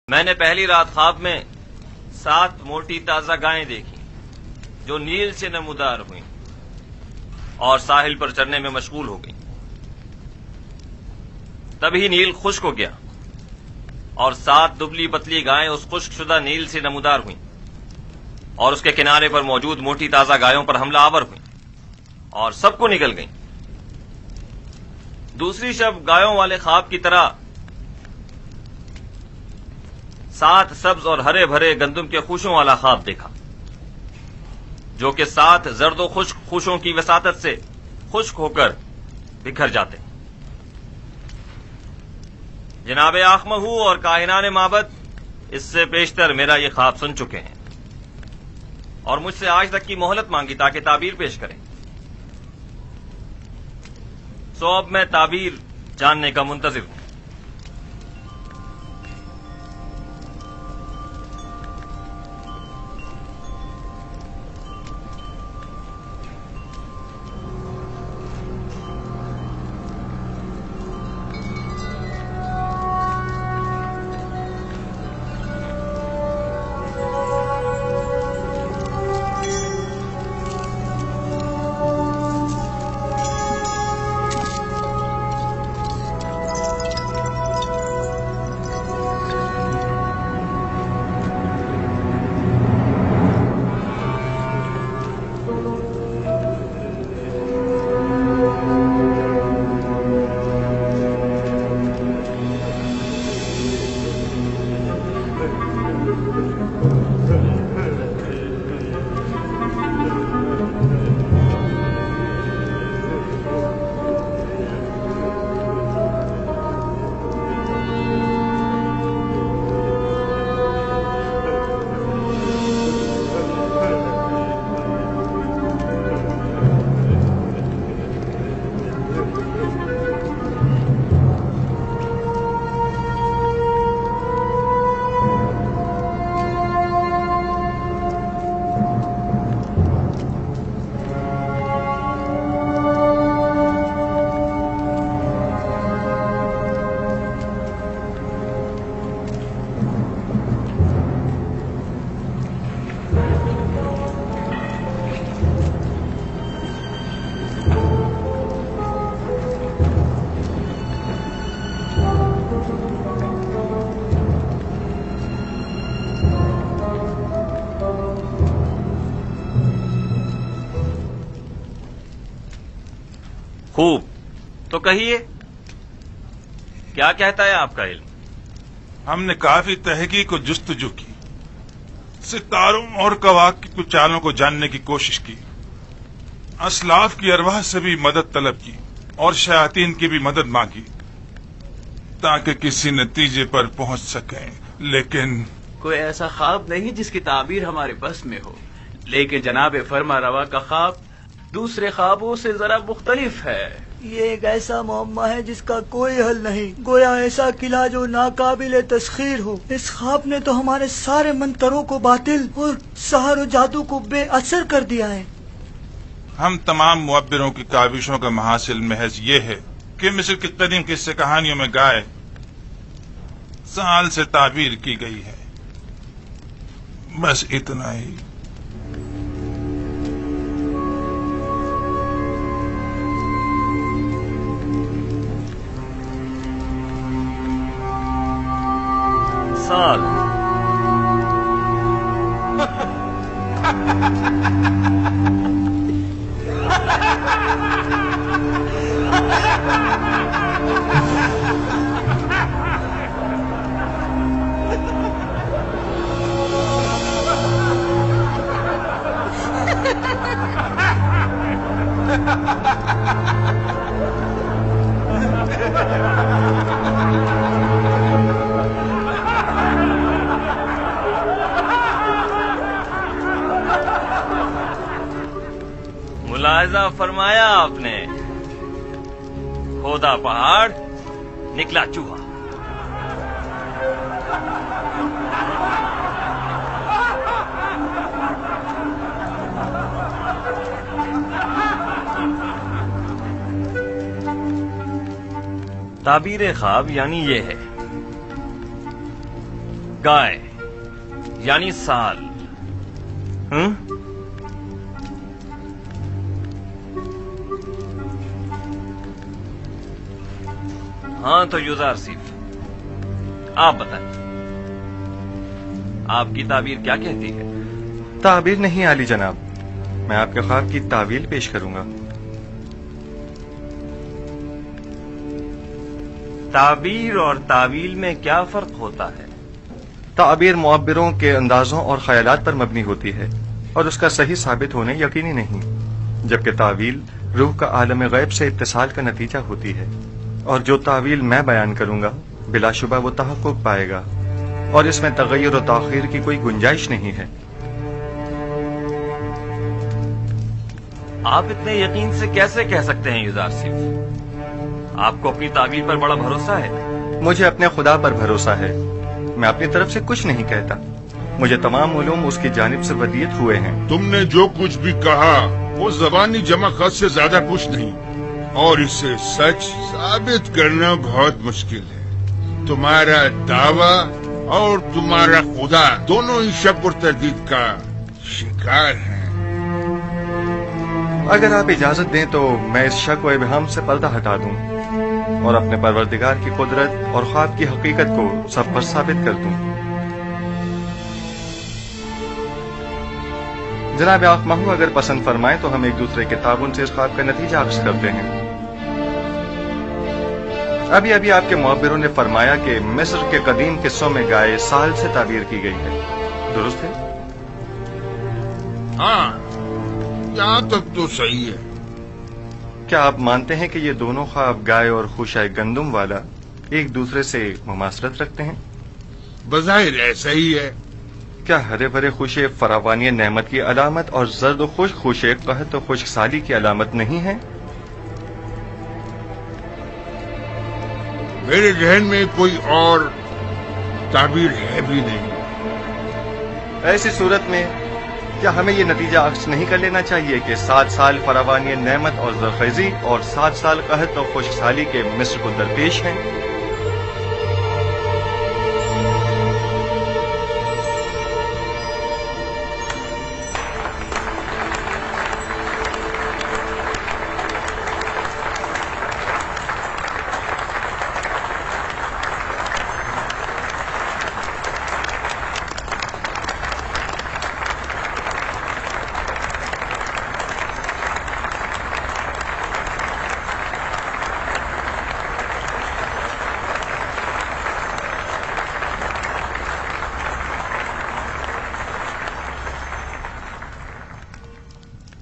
میں نے پہلی رات خواب میں 7 موٹی تازہ گائیں دیکھی جو نیل سے نمودار ہوئیں اور ساحل پر چرنے میں مشغول ہو گئیں۔ تبھی نیل خشک ہو گیا اور 7 دبلی پتلی گائیں اس خشک شدہ نیل سے نمودار ہوئیں اور اس کے کنارے پر موجود موٹی تازہ گایوں پر حملہ آور ہوئیں اور سب کو نگل گئیں۔ دوسری شب گایوں والے خواب کی طرح 7 سبز اور ہرے بھرے گندم کے خوشوں والا خواب دیکھا جو کہ 7 زرد و خشک خوشوں کی وساطت سے خشک ہو کر بکھر جاتے۔ جناب آخمہو اور کاہنان معبد اس سے پیشتر میرا یہ خواب سن چکے ہیں اور مجھ سے آج تک کی مہلت مانگی تاکہ تعبیر پیش کریں۔ سو اب میں تعبیر جاننے کا منتظر ہوں۔ خوب، تو کہیے کیا کہتا ہے آپ کا علم؟ ہم نے کافی تحقیق و جستجو کی، ستاروں اور کواکب کی چالوں کو جاننے کی کوشش کی، اسلاف کی ارواح سے بھی مدد طلب کی اور شیاطین کی بھی مدد مانگی تاکہ کسی نتیجے پر پہنچ سکیں، لیکن کوئی ایسا خواب نہیں جس کی تعبیر ہمارے بس میں ہو۔ لیکن جناب فرما روا کا خواب دوسرے خوابوں سے ذرا مختلف ہے۔ یہ ایک ایسا معمہ ہے جس کا کوئی حل نہیں، گویا ایسا قلعہ جو ناقابل تسخیر ہو۔ اس خواب نے تو ہمارے سارے منتروں کو باطل اور سحر و جادو کو بے اثر کر دیا ہے۔ ہم تمام معبروں کی کاوشوں کا محاصل محض یہ ہے کہ مصر کی قدیم قصے کہانیوں میں گائے سال سے تعبیر کی گئی ہے، بس اتنا ہی۔ سال ملاحظہ فرمایا آپ نے، کھودا پہاڑ نکلا چوہا۔ تعبیر خواب یعنی یہ ہے गाय यानी साल। हाँ तो युजारसिफ, आप बताएं, आपकी ताबीर क्या कहती है? ताबीर नहीं आली जनाब, मैं आपके ख्वाब की तावील पेश करूंगा। ताबीर और तावील में क्या फर्क होता है? ताबीर मुअब्बिरों के अंदाजों और ख्यालात पर मबनी होती है और उसका सही साबित होने यकीनी नहीं, जबकि तावील रूह का आलम गैब से इत्तिसाल का नतीजा होती है, और जो तावील मैं बयान करूंगा बिलाशुबा वो तहक्कुक पाएगा और इसमें तगय्युर और ताखीर की कोई गुंजाइश नहीं है। आप इतने यकीन से कैसे कह सकते हैं युजारसिफ? आपको अपनी ताबीर पर बड़ा भरोसा है। मुझे अपने खुदा पर भरोसा है, मैं अपनी तरफ से कुछ नहीं कहता, मुझे तमाम उलूम उसकी जानिब से वदीयत हुए हैं। तुमने जो कुछ भी कहा वो ज़बानी जमा खत से ज्यादा कुछ नहीं, और इसे सच साबित करना बहुत मुश्किल है। तुम्हारा दावा और तुम्हारा खुदा दोनों ही शक और तरदीद का शिकार हैं। अगर आप इजाजत दें तो मैं इस शक व इबहम से पर्दा हटा दूं और अपने परवरदिगार की कुदरत और ख्वाब की हकीकत को सब पर साबित कर दूं। जनाब आखमहू अगर पसंद फरमाएं तो हम एक दूसरे के ताबुन से इस ख्वाब का नतीजा अक्स करते हैं। अभी अभी आपके मुअब्बिरों ने फरमाया कि मिस्र के कदीम किस्सों में गाय साल से ताबीर की गई है, दुरुस्त है? हाँ, यहाँ तक तो सही है। क्या आप मानते हैं कि ये दोनों ख्वाब गाय और खुशाए गंदुम वाला एक दूसरे से मुमासरत रखते हैं? बज़ाहिर ऐसा ही है। क्या हरे भरे खुशे फरावानी नेमत की अलामत और जर्द खुश खुशे कहत और खुश्क साली की अलामत नहीं है? मेरे जहन में कोई और ताबीर है भी नहीं। ऐसी सूरत में क्या हमें ये नतीजा अक्स नहीं कर लेना चाहिए कि 7 साल फरावानी नेमत और जरखेजी और 7 साल कहत और खुश्क साली के मिस्र को दरपेश हैं?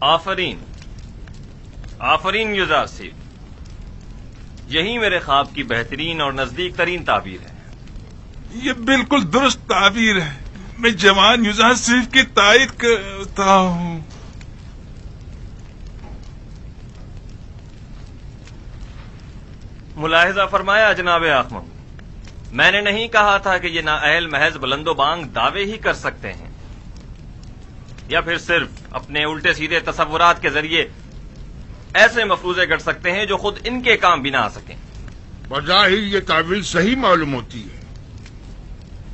आफरीन, आफरीन युजारसिफ, यही मेरे ख्वाब की बेहतरीन और नजदीक तरीन ताबीर है। ये बिल्कुल दुरुस्त ताबीर है। मैं जवान युजारसिफ की तायद करता हूँ। मुलाहिजा फरमाया जनाब आखमम, मैंने नहीं कहा था कि ये नाअहल महज बुलंदोबांग दावे ही कर सकते हैं या फिर सिर्फ अपने उल्टे सीधे तसव्वुरात के जरिए ऐसे मफरूजे गढ़ सकते हैं जो खुद इनके काम भी ना आ सकें। बज़ाहिर ये ताबीर सही मालूम होती है,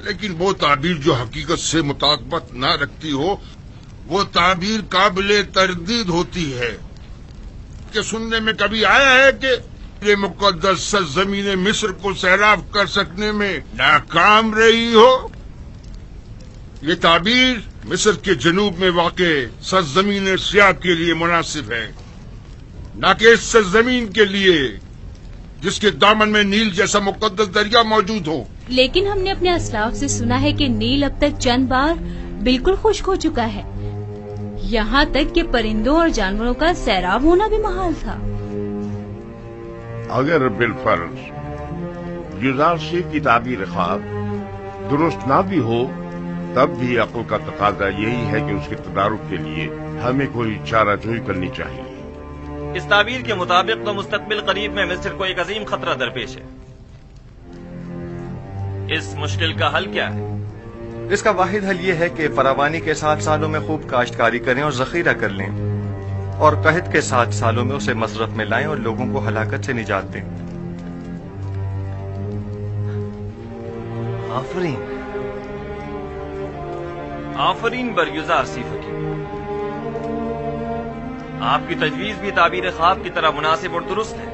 लेकिन वो ताबीर जो हकीकत से मुताबिकत न रखती हो वो ताबीर काबिले तरदीद होती है। कि सुनने में कभी आया है कि ये मुकद्दस सरज़मीन मिस्र को सैराब कर सकने में नाकाम रही हो? ये ताबीर मिस्र के जनूब में वाक़े सरज़मीन सियाब के लिए मुनासिब है, न कि इस सरज़मीन के लिए जिसके दामन में नील जैसा मुकद्दस दरिया मौजूद हो। लेकिन हमने अपने असलाफ से सुना है कि नील अब तक चंद बार बिल्कुल खुश्क हो चुका है, यहाँ तक कि परिंदों और जानवरों का सैराब होना भी महाल था। अगर बिलफर्ज युजारसिफ की ताबीर ख्वाब दुरुस्त ना भी हो, तब भी अक्ल का तकाजा यही है कि उसके तदारुक के लिए हमें कोई चाराजोई करनी चाहिए। इस ताबीर के मुताबिक तो मुस्तकबिल करीब में मिस्र को एक अजीम खतरा दरपेश है। इस मुश्किल का हल क्या है? इसका वाहिद हल ये है कि फरावानी के 7 सालों में खूब काश्तकारी करें और जखीरा कर लें, और कहत के 7 सालों में उसे मसरफ में लाएं और लोगों को हलाकत से निजात दें। आफरीन, آفرین بر یزار سی فقیر، آپ کی تجویز بھی تعبیر خواب کی طرح مناسب اور درست ہے۔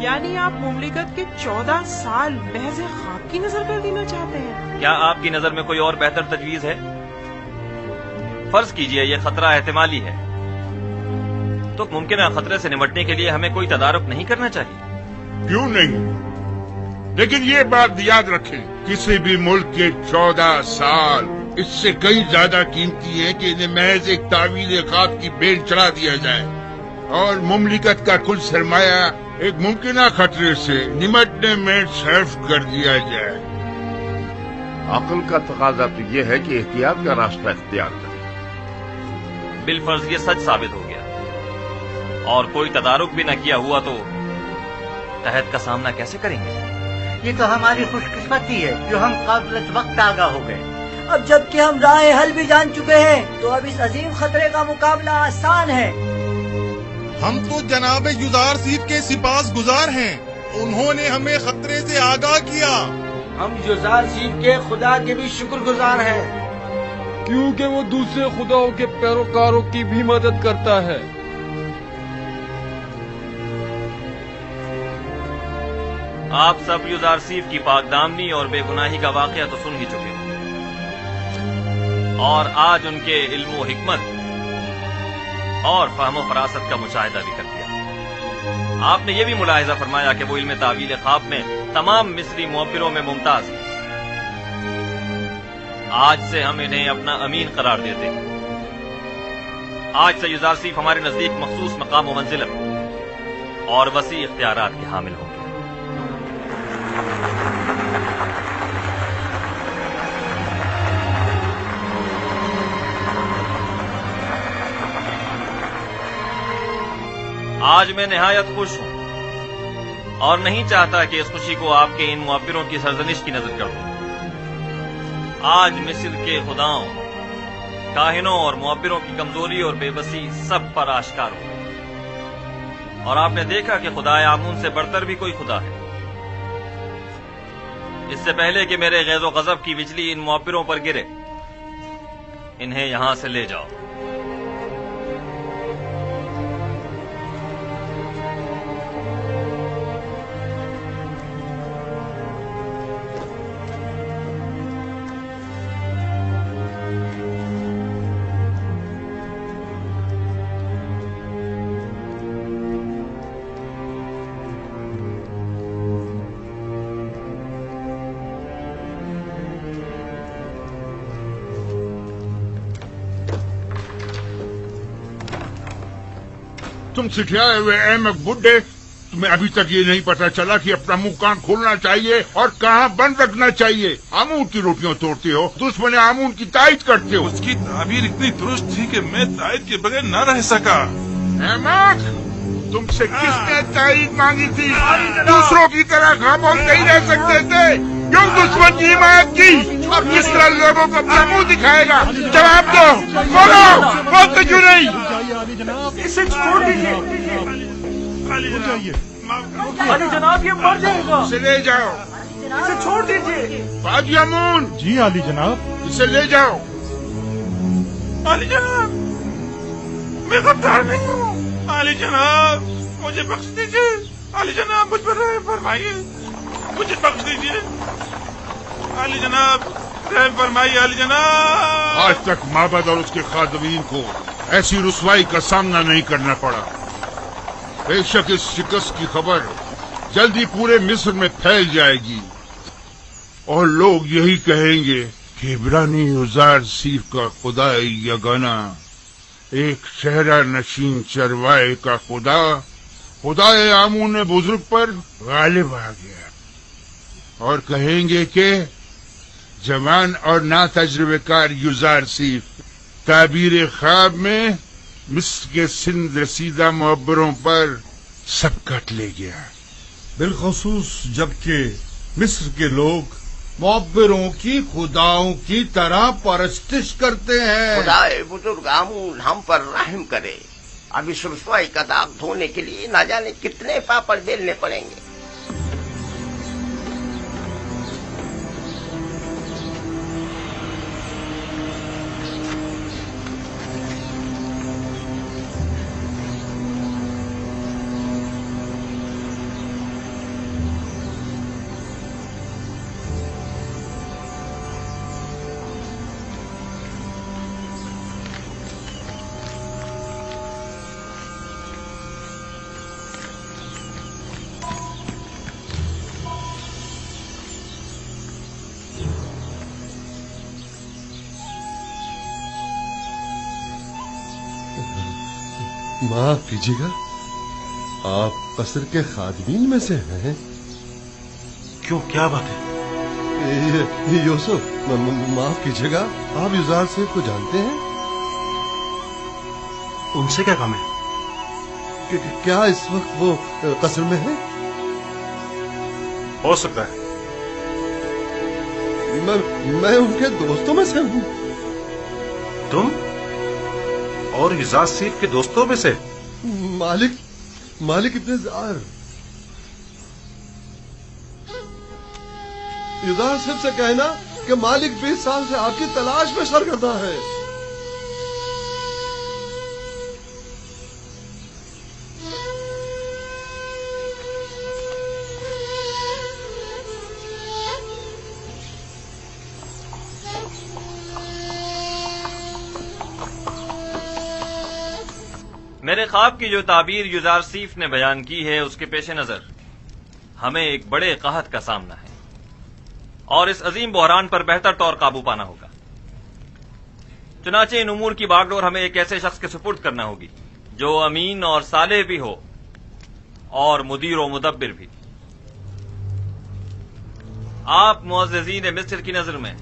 یعنی آپ مملکت کے 14 سال محض خواب کی نظر کر دینا چاہتے ہیں؟ کیا آپ کی نظر میں کوئی اور بہتر تجویز ہے؟ فرض کیجئے یہ خطرہ احتمالی ہے، تو ممکنہ خطرے سے نمٹنے کے لیے ہمیں کوئی تدارک نہیں کرنا چاہیے؟ کیوں نہیں؟ لیکن یہ بات یاد رکھیں، کسی بھی ملک کے 14 سال اس سے کئی زیادہ قیمتی ہیں کہ انہیں محض ایک تعویل خواب کی بین چڑھا دیا جائے اور مملکت کا کل سرمایہ ایک ممکنہ خطرے سے نمٹنے میں صرف کر دیا جائے۔ عقل کا تقاضا تو یہ ہے کہ احتیاط کا راستہ اختیار کریں۔ بالفرض یہ سچ ثابت ہو گیا اور کوئی تدارک بھی نہ کیا ہوا تو قحط کا سامنا کیسے کریں گے؟ یہ تو ہماری خوش قسمتی ہے جو ہم قبل وقت آگاہ ہو گئے۔ اب جب کہ ہم راہ حل بھی جان چکے ہیں تو اب اس عظیم خطرے کا مقابلہ آسان ہے۔ ہم تو جناب یزار سیف کے سپاس گزار ہیں، انہوں نے ہمیں خطرے سے آگاہ کیا۔ ہم یزار سیف کے خدا کے بھی شکر گزار ہیں، کیونکہ وہ دوسرے خداؤں کے پیروکاروں کی بھی مدد کرتا ہے۔ آپ سب یزار سیف کی پاک دامنی اور بے گناہی کا واقعہ تو سن ہی چکے ہوں، اور آج ان کے علم و حکمت اور فہم و فراست کا مشاہدہ بھی کر دیا۔ آپ نے یہ بھی ملاحظہ فرمایا کہ وہ علم تعویل خواب میں تمام مصری معبروں میں ممتاز ہیں۔ آج سے ہم انہیں اپنا امین قرار دیتے ہیں۔ آج سے یزار سیف ہمارے نزدیک مخصوص مقام و منزلت اور وسیع اختیارات کے حامل ہوں گے۔ آج میں نہایت خوش ہوں اور نہیں چاہتا کہ اس خوشی کو آپ کے ان معبروں کی سرزنش کی نظر کر دوں۔ آج مصر کے خداؤں، کاہنوں اور معبروں کی کمزوری اور بے بسی سب پر آشکار ہو گئی، اور آپ نے دیکھا کہ خدائے آمون سے بڑھتر بھی کوئی خدا ہے۔ اس سے پہلے کہ میرے غیظ و غضب کی بجلی ان معبروں پر گرے، انہیں یہاں سے لے جاؤ۔ تم سکھلائے ہوئے احمق بڈھے، تمہیں ابھی تک یہ نہیں پتا چلا کہ اپنا منہ کان کھولنا چاہیے اور کہاں بند رکھنا چاہیے۔ آمون کی روٹیاں توڑتے ہو، دشمن آمون کی تائید کرتے ہو۔ اس کی تعبیر اتنی درست تھی کہ میں تائید کے بغیر نہ رہ سکا۔ احمق، تم سے کس نے تائید مانگی تھی؟ دوسروں کی طرح خاموش نہیں رہ سکتے تھے، کیوں دشمن کی حمایت کی؟ اب کس طرح لوگوں کو اپنا منہ دکھائے گا؟ جواب دو، بولو، بولتے کیوں نہیں؟ اسے چھوڑ دیجیے علی جناب، یہ مر جائے گا۔ اسے لے جاؤ، اسے چھوڑ دیجیے۔ باجی امون، جی علی جناب۔ اسے لے جاؤ۔ علی جناب، میں غدار نہیں ہوں۔ علی جناب، مجھے بخش دیجیے۔ علی جناب، مجھ پر رحم فرمائیے، مجھے بخش دیجیے۔ علی جناب، رحم فرمائیے۔ علی جناب، آج تک معبد اور اس کے خادمین کو ایسی رسوائی کا سامنا نہیں کرنا پڑا۔ بے شک اس شکست کی خبر جلدی پورے مصر میں پھیل جائے گی اور لوگ یہی کہیں گے کہ عبرانی یزار سیف کا خدا یگانہ، ایک صحرا نشین چروائے کا خدا، خدائے آمون بزرگ پر غالب آ گیا، اور کہیں گے کہ جوان اور نا تجربے کار یزار سیف تعبیر خواب میں مصر کے سندھ رسیدہ معبروں پر سبقت لے گیا۔ بالخصوص جبکہ مصر کے لوگ معبروں کی خداؤں کی طرح پرستش کرتے ہیں۔ خدائے بزرگ آمون ہم پر رحم کرے۔ اب اس رسوائی کا داغ دھونے کے لیے نہ جانے کتنے پاپڑ بیلنے پڑیں گے۔ माफ कीजिएगा, आप कसर के खादमीन में से हैं? क्यों, क्या बात है? यूसुफ, माफ कीजिएगा, आप युजार सेठ को जानते हैं? उनसे क्या काम है? क्या इस वक्त वो कसर में है? हो सकता है। मैं उनके दोस्तों में से हूँ। तुम और युजार सेठ के दोस्तों में से? मालिक इब्ने जार। युजार सेठ से कहना कि मालिक 20 साल से आपकी तलाश में सरगर्दा है। मेरे ख्वाब की जो ताबीर युजार सीफ ने बयान की है, उसके पेश नजर हमें एक बड़े कहत का सामना है और इस अजीम बहरान पर बेहतर तौर काबू पाना होगा। चुनाचे इन उमूर की बागडोर हमें एक ऐसे शख्स के सुपुर्द करना होगी जो अमीन और सालेह भी हो और मुदीर व मुदब्बिर भी। आप मुअज़्ज़िज़ीन मिस्र की नजर में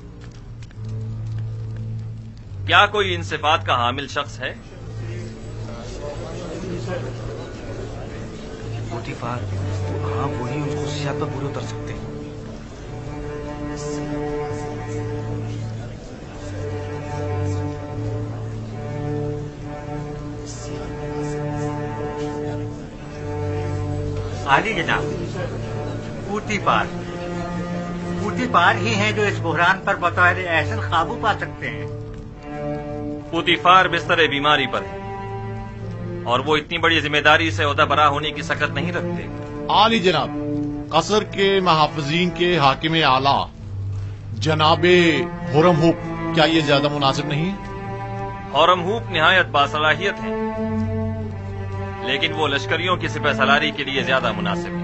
क्या कोई इन सिफात का हामिल शख्स है? पोतीफार, हाँ, वही उन खुशियात पर पूरे उतर सकते हैं। आली जनाब, पूतीफार ही हैं जो इस बुहरान पर बतौर एहसन काबू पा सकते हैं। पूतीफार बिस्तर बीमारी पर है और वो इतनी बड़ी जिम्मेदारी से ओहदा बरा होने की सकत नहीं रखते। आली जनाब, कसर के महाफिजीन के हाकिम आला जनाबे हुरमहूप, क्या ये ज्यादा मुनासिब नहीं है? हुरमहूप निहायत बासलाहियत है, लेकिन वो लश्करियों की सिपह सलारी के लिए ज्यादा मुनासिब है,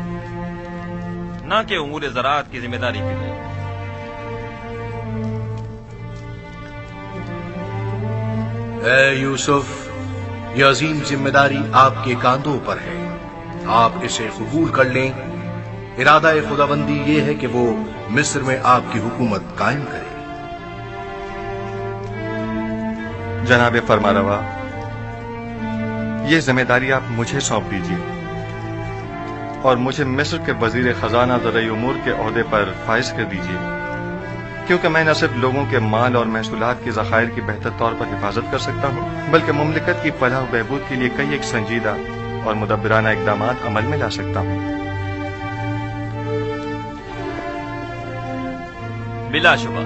न कि उमूर ज़राअत की जिम्मेदारी के लिए। ए यूसुफ, यह अजीम जिम्मेदारी आपके कांधों पर है, आप इसे कबूल कर लें। इरादा खुदाबंदी ये है कि वो मिस्र में आपकी हुकूमत कायम करे। जनाब फरमारवा, ये जिम्मेदारी आप मुझे सौंप दीजिए और मुझे मिस्र के वजीर खजाना ज़राई उमूर के ओहदे पर फाइज कर दीजिए, क्योंकि मैं न सिर्फ लोगों के माल और महसूलात के ज़खायर की बेहतर तौर पर हिफाजत कर सकता हूँ, बल्कि मुमलिकत की फलाह व बहबूद के लिए कई एक संजीदा और मुदब्बिराना इक़दामात अमल में ला सकता हूँ। बिलाशुबा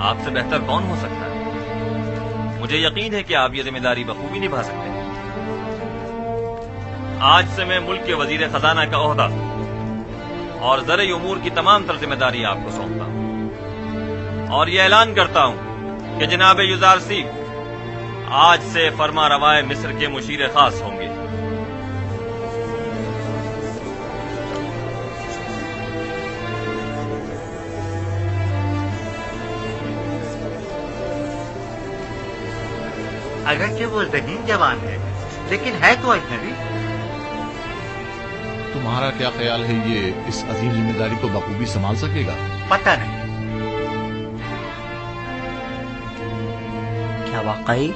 आपसे बेहतर कौन हो सकता है। मुझे यकीन है कि आप ये जिम्मेदारी बखूबी निभा सकते हैं। आज से मैं मुल्क के वजीर खजाना का ओहदा और ज़राई उमूर की तमाम तर जिम्मेदारी आपको सौंपता हूँ और ये ऐलान करता हूँ कि जनाब युजार सीफ आज से फरमा रवाए मिस्र के मुशीर खास होंगे। अगरचे वो ज़हीन जवान है, लेकिन है तो अजनबी। तुम्हारा क्या ख्याल है, ये इस अजीम जिम्मेदारी को बखूबी संभाल सकेगा? पता नहीं। क्या वाकई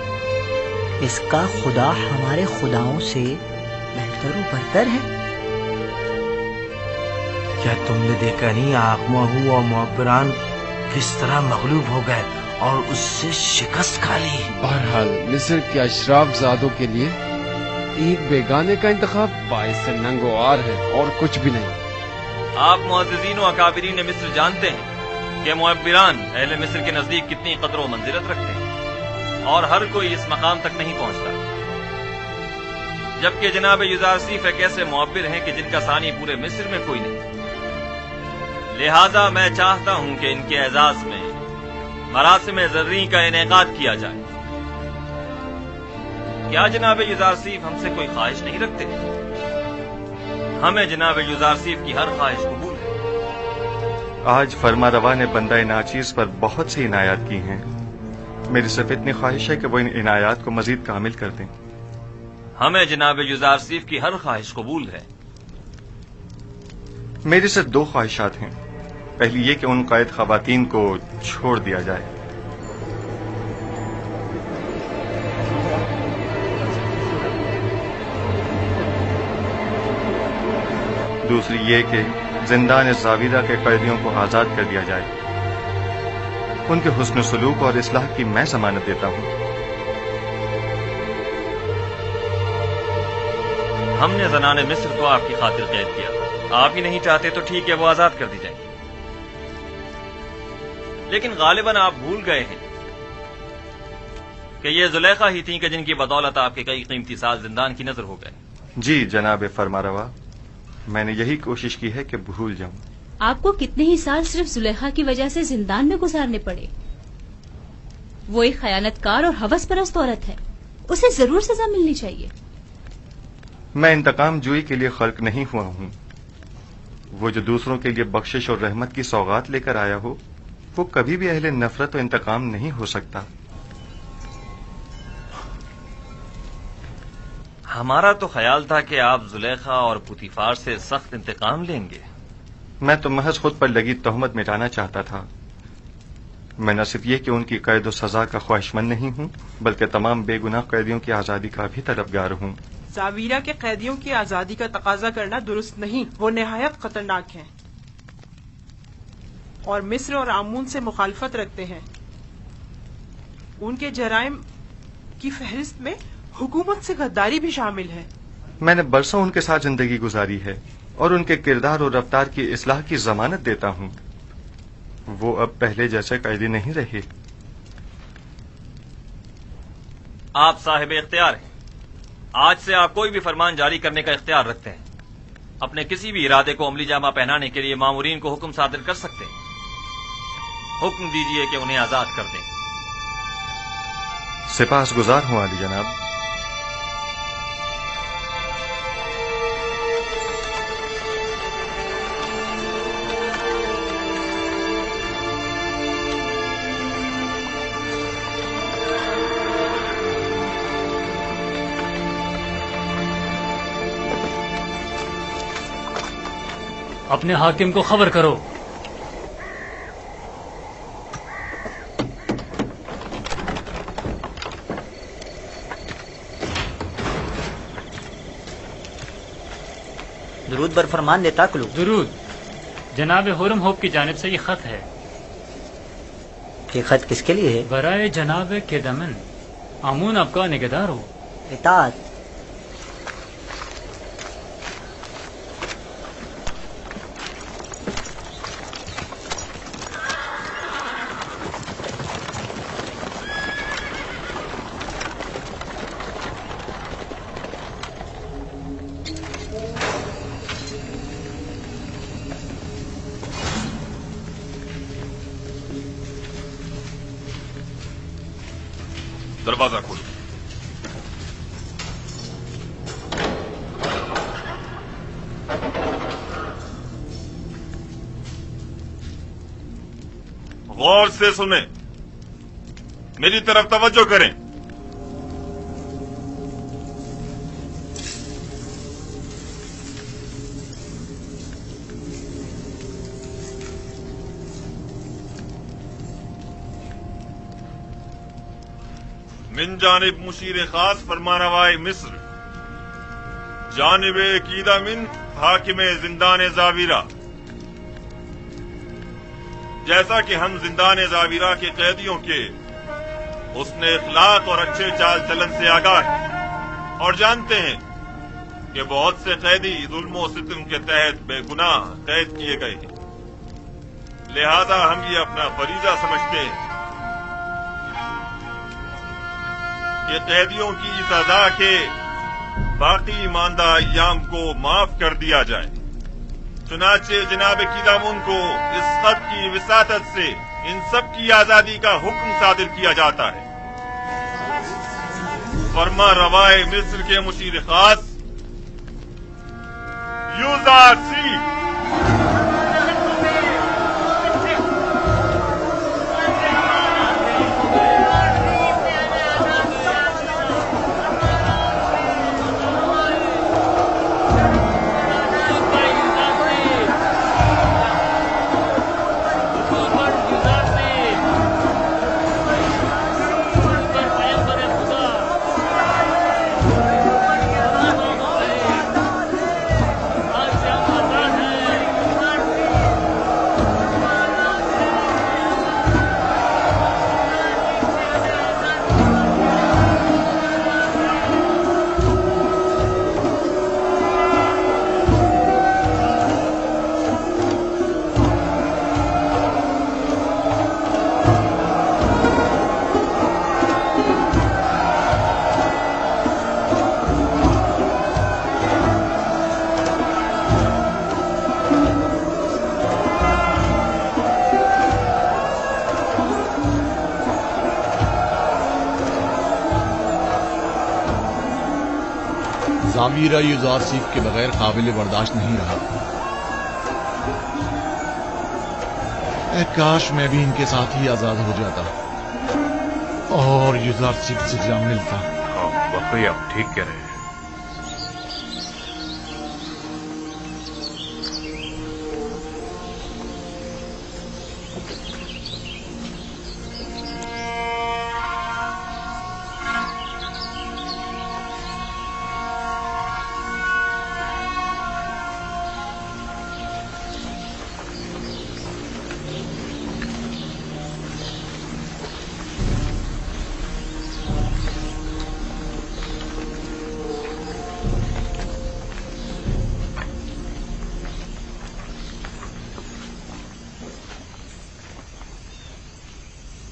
इसका खुदा हमारे खुदाओं से बेहतर व बरतर है? क्या तुमने देखा नहीं आकमाहू और मुअब्बरान किस तरह मगलूब हो गए और उससे शिकस्त खा ली। बहरहाल मिस्र के अशराफ ज़ादों के लिए एक बेगाने का इंतखाब बाइस नंगोआर है और कुछ भी नहीं। आप मुअज़्ज़िज़ीन व अकाबिरीन मिस्र जानते हैं कि मुअब्बिरान अहले मिस्र के नजदीक कितनी कदर व मंजिलत रखते हैं और हर कोई इस मकाम तक नहीं पहुंचता, जबकि जनाब युजार सीफ एक ऐसे मुअब्बिर हैं कि जिनका सानी पूरे मिस्र में कोई नहीं। लिहाजा मैं चाहता हूं कि इनके एजाज में मरासिम ज़र्री का इनेकाद किया जाए। क्या जनाब युजार सीफ हमसे कोई ख्वाहिश नहीं रखते? हमें जनाब युजार सीफ की हर ख्वाहिश कबूल है। आज फरमा रवा ने बंदा नाचीज पर बहुत सी इनायात की हैं। मेरी सिर्फ इतनी ख्वाहिश है कि वो इन इनायात को मजीद कामिल कर दें। हमें जनाब युजारसीफ की हर ख्वाहिश कबूल है। मेरी सिर्फ 2 ख्वाहिशात हैं। पहली ये कि उन कैद खवातीन को छोड़ दिया जाए। दूसरी ये कि जिंदान ज़ाविरा के कैदियों को आजाद कर दिया जाए। उनके हुस्न सलूक और इस्लाह की मैं जमानत देता हूँ। हमने ज़नाने मिस्र को आपकी खातिर कैद किया। आप ही नहीं चाहते तो ठीक है, वो आजाद कर दी जाए। लेकिन गालिबन आप भूल गए हैं कि ये जुलेखा ही थी कि जिनकी बदौलत आपके कई कीमती साल जिंदान की नजर हो गए। जी जनाब फरमारवा, मैंने यही कोशिश की है कि भूल जाऊं। आपको कितने ही साल सिर्फ जुलेखा की वजह से जिंदान में गुजारने पड़े। वो एक खयानतकार और हवस परस्त औरत है, उसे जरूर सजा मिलनी चाहिए। मैं इंतकाम जुई के लिए खल्क नहीं हुआ हूं। वो जो दूसरों के लिए बख्शिश और रहमत की सौगात लेकर आया हो, वो कभी भी अहले नफरत और इंतकाम नहीं हो सकता। हमारा तो ख्याल था कि आप जुलेखा और पुतीफार से सख्त इंतकाम लेंगे। मैं तो महज खुद पर लगी तोहमत मिटाना चाहता था। मैं न सिर्फ ये कि उनकी कैद और सजा का ख्वाहिशमंद नहीं हूं, बल्कि तमाम बेगुनाह कैदियों की आजादी का भी तलबगार हूं। ज़ावीरा के कैदियों की आजादी का तकाजा करना दुरुस्त नहीं, वो निहायत खतरनाक हैं और मिस्र और आमून से मुखालफत रखते हैं। उनके जराइम की फहरिस्त में हुकूमत से गद्दारी भी शामिल है। मैंने बरसों उनके साथ जिंदगी गुजारी है और उनके किरदार और रफ्तार की इस्लाह की जमानत देता हूं। वो अब पहले जैसे कैदी नहीं रहे। आप साहिब इख्तियार हैं। आज से आप कोई भी फरमान जारी करने का इख्तियार रखते हैं। अपने किसी भी इरादे को अमली जामा पहनाने के लिए मामूरीन को हुक्म सादिर कर सकते हैं। हुक्म दीजिए कि उन्हें आजाद कर दें। सिपाहसगुजार हूं आली जनाब। अपने हाकिम को खबर करो। दुरूद बर फरमान देता कुलू। दुरूद। जनाब हुरम होप की जानिब से ये खत है। ये खत किसके लिए है? बराए जनाब के दमन, आमून आपका निगहदार हो। इताअत। दरवाजा खोलो। गौर से सुने, मेरी तरफ तवज्जो करें। मिन जानिब मुशीर खास फरमानवाए मिस्र, जानिब कीदा मिन हाकिम जिंदान ज़ावीरा। जैसा कि हम जिंदान ज़ावीरा के कैदियों के उसने इखलाक और अच्छे चाल चलन से आगाह हैं और जानते हैं कि बहुत से कैदी जुल्म और सितम के तहत बेगुनाह कैद किए गए हैं। लिहाजा हम ये अपना फरीजा समझते हैं कि कैदियों की सजा के बाकी मानदा अय्याम को माफ कर दिया जाए। चुनाचे जनाब कीदामुन को इस खत की विसातत से इन सब की आजादी का हुक्म सादिर किया जाता है। फरमा रवाए मिस्र के मुशीर खास यूजारसी। ताबीर युजारसीफ के बगैर काबिल बर्दाश्त नहीं रहा। काश मैं भी इनके साथ ही आजाद हो जाता और युजारसीफ से जा मिलता। वाकई आप ठीक कह रहे हैं।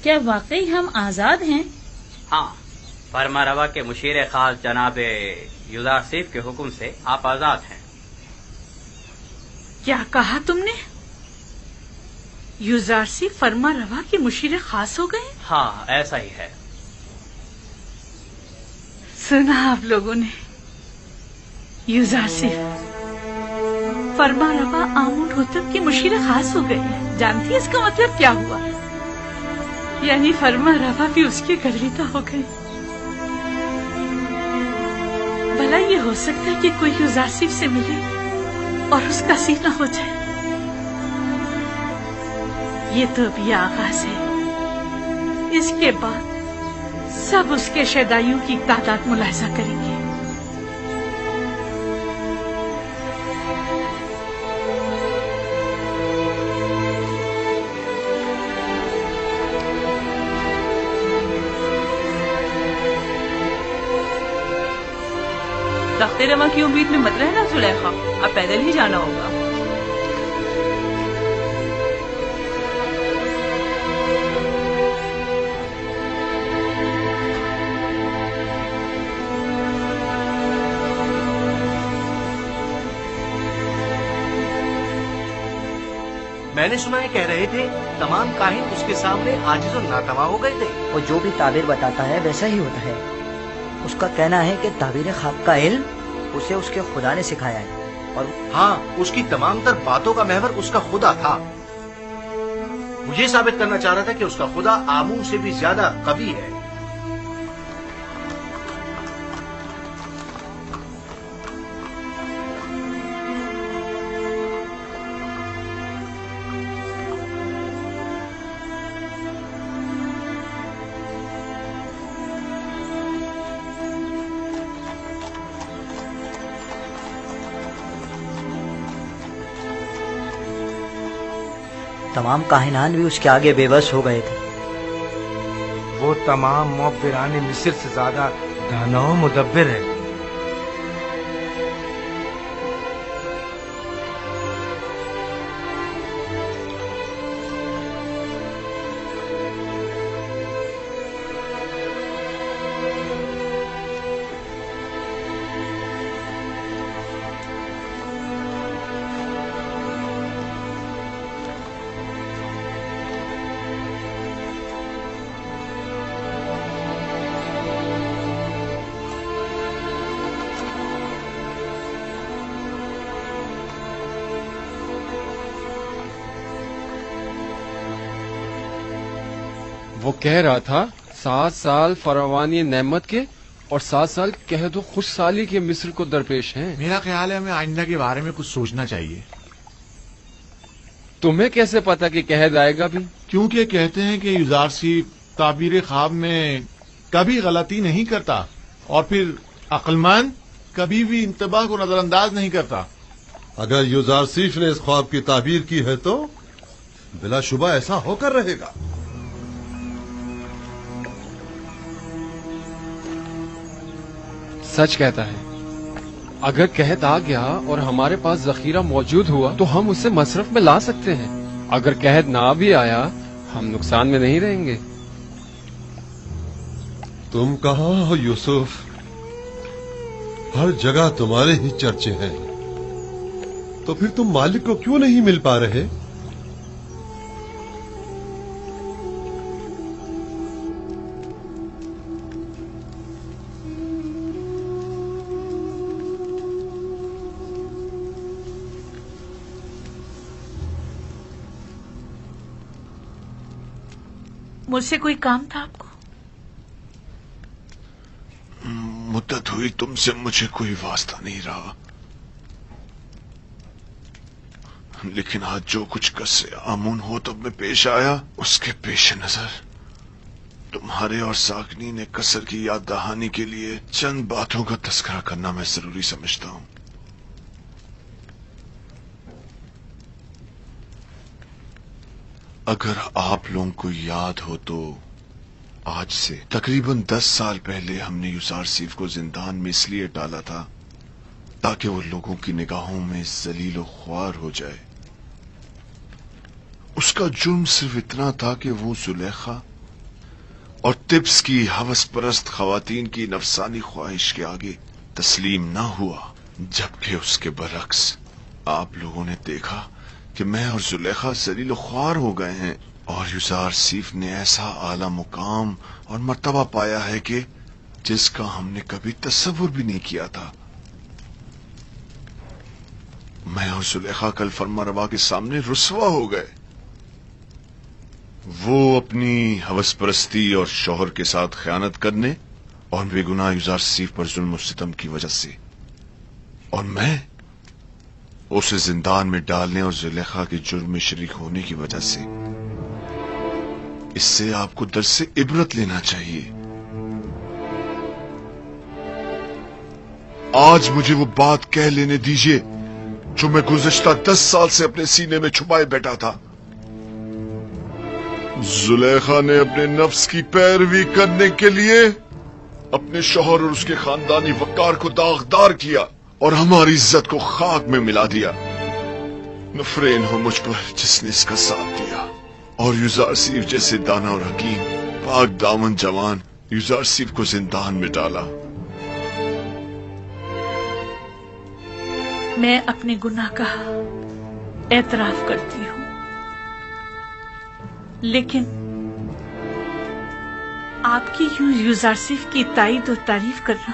क्या वाकई हम आजाद हैं? हाँ, फरमा रवा के मुशीर खास जनाब युजारसीफ के हुक्म से आप आजाद हैं। क्या कहा तुमने? युजारसीफ फरमा रवा के मुशीर खास हो गए? हाँ, ऐसा ही है। सुना आप लोगों ने? युजारसीफ फरमा रवा आमुन होतब के मुशीर खास हो गए। जानती है इसका मतलब क्या हुआ? यानी फरमा रवा भी उसके गलीता हो गए। भला ये हो सकता है कि कोई युजारसीफ से मिले और उसका सीना हो जाए? ये तो अभी आगाज है। इसके बाद सब उसके शैदाइयों की तादाद मुलाहिजा करेंगे। तख्ते रवा की उम्मीद में मत रहना जुलेखा, अब पैदल ही जाना होगा। मैंने सुना है कह रहे थे तमाम काहिन उसके सामने आजिज़ और नातवा हो गए थे। वो जो भी ताबीर बताता है वैसा ही होता है। उसका कहना है कि ताबीर ख्वाब का इल्म उसे उसके खुदा ने सिखाया है और हाँ, उसकी तमाम तर बातों का महवर उसका खुदा था। मुझे साबित करना चाह रहा था कि उसका खुदा आमून से भी ज्यादा कवी है। तमाम काहिनान भी उसके आगे बेबस हो गए थे। वो तमाम मुअब्बिरान मिस्र से ज्यादा दाना और मुदब्बिर है। वो कह रहा था 7 साल फरावानी नेमत के और 7 साल कह दो खुशहाली के मिस्र को दरपेश हैं। मेरा ख्याल है हमें आइंदा के बारे में कुछ सोचना चाहिए। तुम्हें कैसे पता कि कहद आएगा भी? क्योंकि कहते हैं कि युजारसीफ ताबीर ख्वाब में कभी गलती नहीं करता और फिर अक्लमंद कभी भी इंतबाह को नजरअंदाज नहीं करता। अगर युजारसीफ ने इस ख्वाब की ताबीर की है तो बिलाशुबा ऐसा होकर रहेगा। सच कहता है। अगर कहत आ गया और हमारे पास जखीरा मौजूद हुआ तो हम उसे मसरफ में ला सकते हैं। अगर कहत ना भी आया हम नुकसान में नहीं रहेंगे। तुम कहाँ हो यूसुफ? हर जगह तुम्हारे ही चर्चे हैं। तो फिर तुम मालिक को क्यों नहीं मिल पा रहे? मुझसे कोई काम था आपको? मुद्दत हुई तुमसे मुझे कोई वास्ता नहीं रहा, लेकिन आज जो कुछ कस्से आमून हो तब में पेश आया, उसके पेश नजर तुम्हारे और साकनी ने कसर की याद दहानी के लिए चंद बातों का तस्करा करना मैं जरूरी समझता हूं। अगर आप लोगों को याद हो तो आज से तकरीबन 10 साल पहले हमने युजार सीफ को जिंदान में इसलिए डाला था ताकि वो लोगों की निगाहों में जलील ख्वार हो जाए। उसका जुर्म सिर्फ इतना था कि वो जुलेखा और तिब्स की हवस परस्त खवातीन की नफसानी ख्वाहिश के आगे तस्लीम ना हुआ, जबकि उसके बरक्स आप लोगों ने देखा कि मैं और जुलेखा जलील ख्वार हो गए हैं और युजार सीफ ने ऐसा आला मुकाम और मर्तबा पाया है कि जिसका हमने कभी तस्वुर भी नहीं किया था। मैं और जुलेखा कल फरमा रवा के सामने रुसवा हो गए। वो अपनी हवस परस्ती और शौहर के साथ खयानत करने और बेगुनाह युजार सीफ पर जुल्म और सितम की वजह से, और मैं उसे जिंदान में डालने और जुलेखा के जुर्म में शरीक होने की वजह से। इससे आपको दर्स से इबरत लेना चाहिए। आज मुझे वो बात कह लेने दीजिए जो मैं गुज़श्ता 10 साल से अपने सीने में छुपाए बैठा था। जुलेखा ने अपने नफ्स की पैरवी करने के लिए अपने शौहर और उसके खानदानी वकार को दागदार किया और हमारी इज्जत को खाक में मिला दिया। नफरेन हो मुझ पर जिसने इसका साथ दिया, और युजार सीफ जैसे दाना और हकीम पाक दामन जवान युजार सीफ को जिंदान में डाला। मैं अपने गुनाह का एतराफ करती हूँ, लेकिन आपकी यूं युजार सीफ की तारीफ और तारीफ करना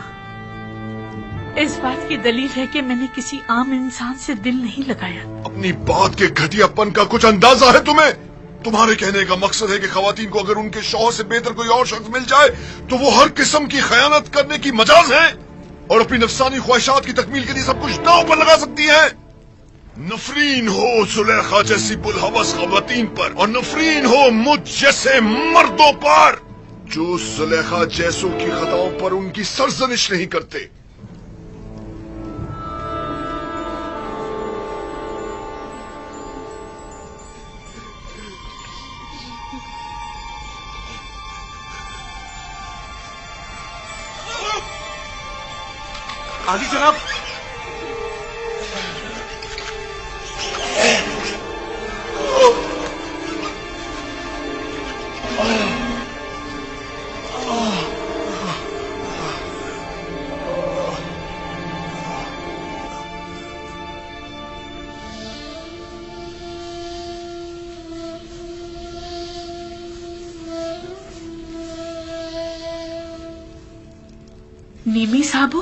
इस बात की दलील है कि मैंने किसी आम इंसान से दिल नहीं लगाया। अपनी बात के घटियापन का कुछ अंदाजा है तुम्हें? तुम्हारे कहने का मकसद है कि खवातीन को अगर उनके शौहर से बेहतर कोई और शख्स मिल जाए तो वो हर किस्म की खयानत करने की मजाज है और अपनी नफसानी ख्वाहिशात की तकमील के लिए सब कुछ दांव पर लगा सकती है। नफरीन हो जुलेखा जैसी बुलहवस खवातीन पर, और नफरीन हो मुझ जैसे मर्दों पर जो जुलेखा जैसों की खताओं पर उनकी सरजनिश नहीं करते। आगे जनाब। नीमी साहबो।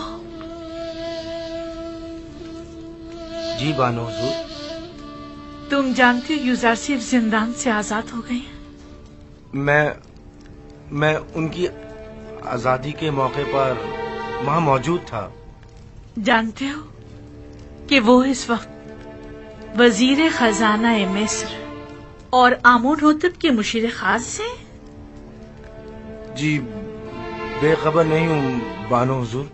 जी बानो हुजूर। तुम जानते हो युजार सीफ जिंदान से आजाद हो गए हैं। मैं उनकी आजादी के मौके पर वहां मौजूद था। जानते हो कि वो इस वक्त वजीर खजाना मिस्र और आमून होतब के मुशीर खास हैं? जी बेखबर नहीं हूँ बानो हुजूर।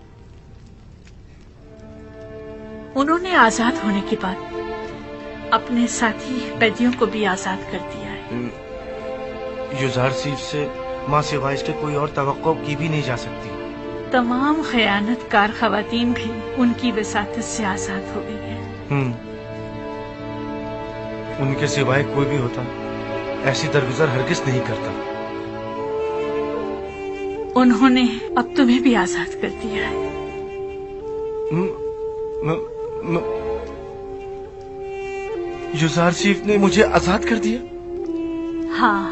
उन्होंने आजाद होने के बाद अपने साथी कैदियों को भी आजाद कर दिया है। युजार सीफ से माँ सिवाय इसके कोई और तवक्को की भी नहीं जा सकती। तमाम खयानतकार खवातीन भी उनकी वसातत से आजाद हो गई है। उनके सिवाय कोई भी होता ऐसी दरगुजर हरगिज नहीं करता। उन्होंने अब तुम्हें भी आजाद कर दिया है। युजार सीफ ने मुझे आजाद कर दिया? हाँ,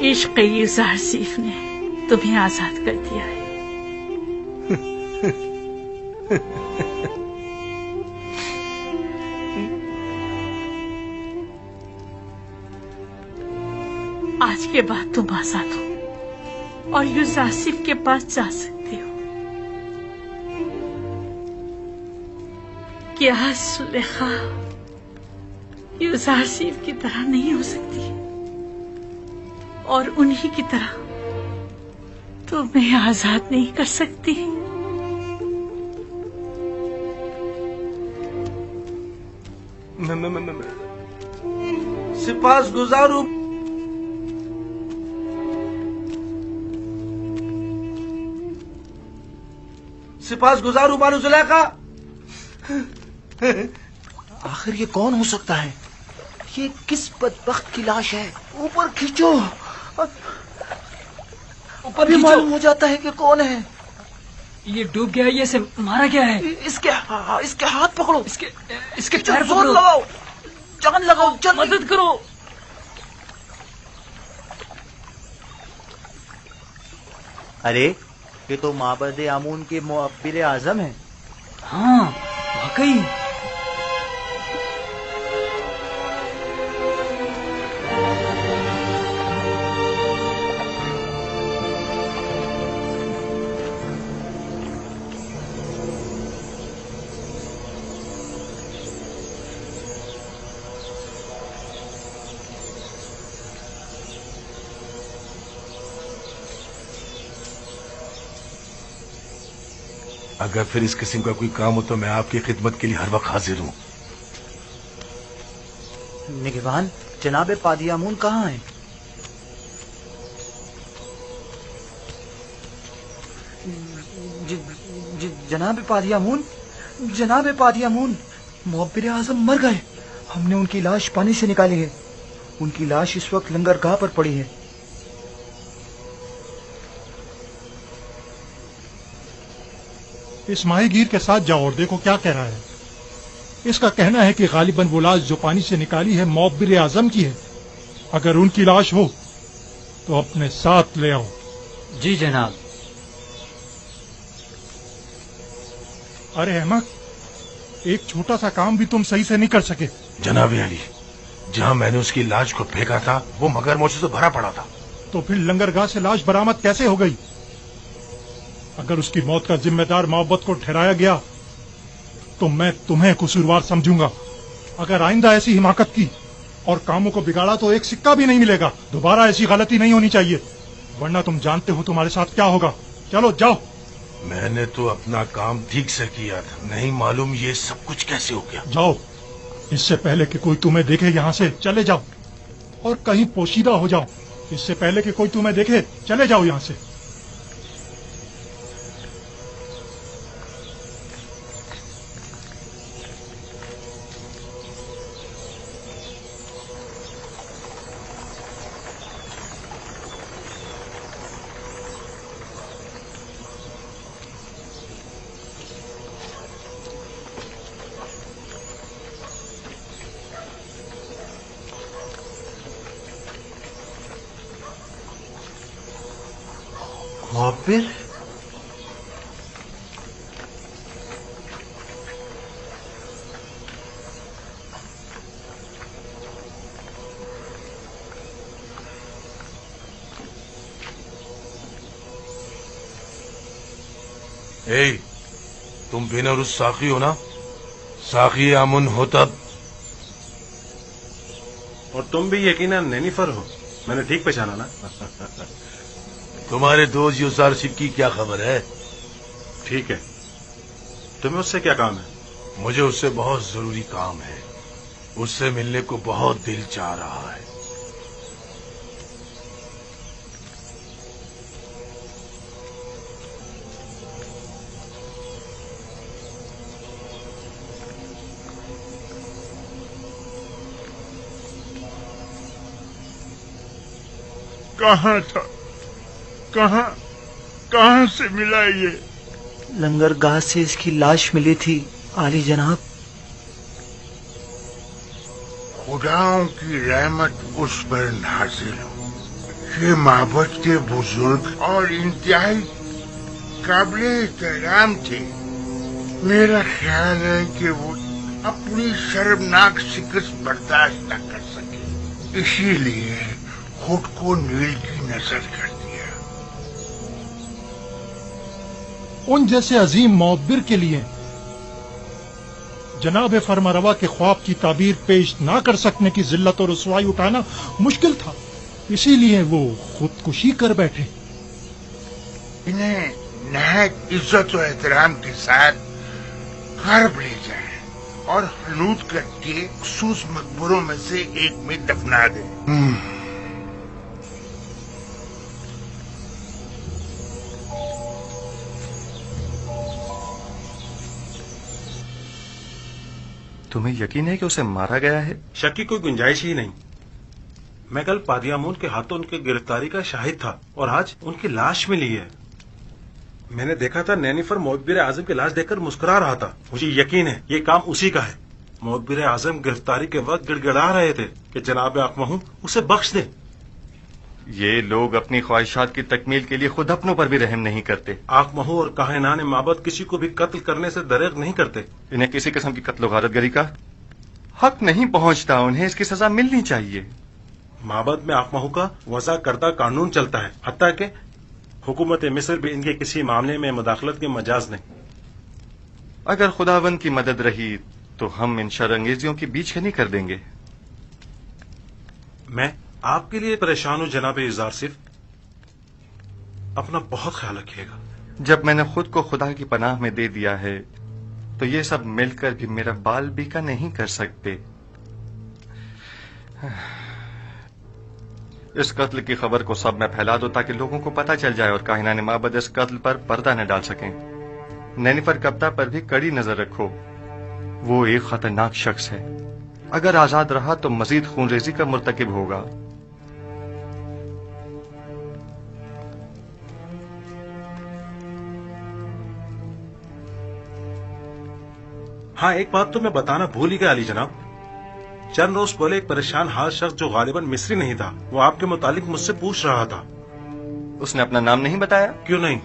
इश्क़ युजार सीफ ने तुम्हें आजाद कर दिया है। आज के बाद तुम आजाद हो और यूसुफ के पास जा सकते हो। क्या सुलेखा यूसुफ की तरह नहीं हो सकती और उन्हीं की तरह तुम्हें आजाद नहीं कर सकती। सिपास गुजारू बानु जुलेखा। आखिर ये कौन हो सकता है? ये किस बदबख्त की लाश है? ऊपर खींचो, ऊपर भी मालूम हो जाता है कि कौन है। ये डूब गया, ये इसे मारा गया है। इसके हाथ पकड़ो, इसके पैर जोर पकड़ो, लगाओ, जान लगाओ, मदद करो। अरे ये तो माबद आमून के मुअब्बिर आजम है। हाँ वाकई। अगर फिर इस किस्म का कोई काम हो तो मैं आपकी खिदमत के लिए हर वक्त हाजिर हूँ। निगहबान, जनाब पादियामून कहाँ हैं? जनाब पादियामून, मुअब्बिर आजम मर गए। हमने उनकी लाश पानी से निकाली है। उनकी लाश इस वक्त लंगरगाह पर पड़ी है। इस माहीगीर के साथ जाओ और देखो क्या कह रहा है। इसका कहना है कि गालिबन वो लाश जो पानी से निकाली है मुअब्बिर आजम की है। अगर उनकी लाश हो तो अपने साथ ले आओ। जी जनाब। अरे अहमद, एक छोटा सा काम भी तुम सही से नहीं कर सके। जनाब अली, जहाँ मैंने उसकी लाश को फेंका था वो मगरमच्छों से भरा पड़ा था। तो फिर लंगरगाह से लाश बरामद कैसे हो गई? अगर उसकी मौत का जिम्मेदार मोहब्बत को ठहराया गया तो मैं तुम्हें कसूरवार समझूंगा। अगर आइंदा ऐसी हिमाकत की और कामों को बिगाड़ा तो एक सिक्का भी नहीं मिलेगा। दोबारा ऐसी गलती नहीं होनी चाहिए, वरना तुम जानते हो तुम्हारे साथ क्या होगा। चलो जाओ। मैंने तो अपना काम ठीक से किया था, नहीं मालूम ये सब कुछ कैसे हो गया। जाओ, इससे पहले कि कोई तुम्हें देखे यहाँ से चले जाओ और कहीं पोशीदा हो जाओ। इससे पहले कि कोई तुम्हें देखे चले जाओ यहाँ से। मुअब्बिर, तुम बेनरुस साखी हो ना? साखी आमुन हो तब। और तुम भी यकीनन नैनीफर हो, मैंने ठीक पहचाना ना? तुम्हारे दोस्त यूसुफ की क्या खबर है? ठीक है, तुम्हें उससे क्या काम है? मुझे उससे बहुत जरूरी काम है। उससे मिलने को बहुत दिल चाह रहा है। कहाँ था? कहाँ से मिला ये? लंगरगाह से इसकी लाश मिली थी आली जनाब। खुदाओं की रहमत उस पर नाजिल हो। ये माबद के बुजुर्ग और इंतहाई काबिल एहतराम थे। मेरा ख्याल है कि वो अपनी शर्मनाक शिकस्त बर्दाश्त न कर सके, इसीलिए खुद को नील की नजर कर दिया। उन जैसे अजीम मुअब्बिर के लिए जनाब फरमारवा के ख्वाब की ताबीर पेश ना कर सकने की जिल्लत और रुसवाई उठाना मुश्किल था, इसीलिए वो खुदकुशी कर बैठे। इन्हें नहायत इज्जत और एहतराम के साथ कर्ब ले जाएं और हनूद करके मखसूस मकबरों में से एक में दफना दें। तुम्हें यकीन है कि उसे मारा गया है? शक की कोई गुंजाइश ही नहीं। मैं कल पादियामून के हाथों उनकी गिरफ्तारी का शाहिद था और आज उनकी लाश मिली है। मैंने देखा था नैनीफर मुअब्बिर आजम की लाश देखकर मुस्कुरा रहा था। मुझे यकीन है ये काम उसी का है। मुअब्बिर आजम गिरफ्तारी के वक्त गिड़गिड़ा रहे थे कि जनाब आकमहू उसे बख्श दे। ये लोग अपनी ख्वाहिशात की तकमील के लिए खुद अपनों पर भी रहम नहीं करते। आकमहू और काहिनान माबद किसी को भी कत्ल करने से दरेग नहीं करते। इन्हें किसी किस्म की कत्ल गारतगरी का हक नहीं पहुंचता, उन्हें इसकी सजा मिलनी चाहिए। माबद में आकमहू का वज़ा करदा कानून चलता है, हत्ता कि हुकूमत मिस्र भी इनके किसी मामले में मुदाखलत के मजाज नहीं। अगर खुदावंद की मदद रही तो हम इन शरंगेजियों की बीचकनी कर देंगे। मैं आपके लिए परेशान हूं जनाब इज़ार सिर्फ। अपना बहुत ख्याल रखिएगा। जब मैंने खुद को खुदा की पनाह में दे दिया है तो ये सब मिलकर भी मेरा बाल बीका नहीं कर सकते। इस कत्ल की खबर को सब में फैला दो ताकि लोगों को पता चल जाए और काहिनान माबद इस कत्ल पर पर्दा न डाल सकें। नैनीफर कप्ता पर भी कड़ी नजर रखो, वो एक खतरनाक शख्स है। अगर आजाद रहा तो मजीद खूनरेजी का मुर्तकिब होगा। हाँ, एक बात तो मैं बताना भूल ही गया अली जनाब। चंद रोज पहले एक परेशान हाल शख्स जो गालिबन मिस्री नहीं था, वो आपके मुतालिक मुझसे पूछ रहा था। उसने अपना नाम नहीं बताया? क्यों नहीं,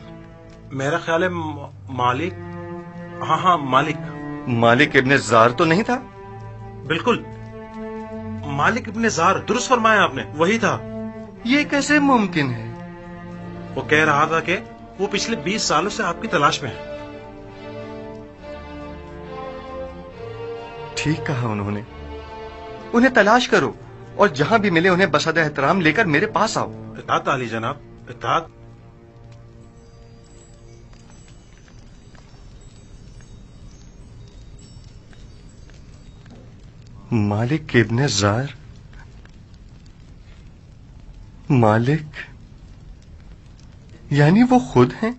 मेरा ख्याल है मालिक। हाँ, मालिक इब्ने जार तो नहीं था? बिल्कुल, मालिक इब्ने जार, दुरुस्त फरमाया आपने, वही था। ये कैसे मुमकिन है? वो कह रहा था कि वो पिछले 20 सालों से आपकी तलाश में है। ठीक कहा उन्होंने। उन्हें तलाश करो और जहां भी मिले उन्हें बसद एहतराम लेकर मेरे पास आओ। इताअत अली जनाब, इताअत। मालिक इब्ने जार, मालिक यानी वो खुद हैं?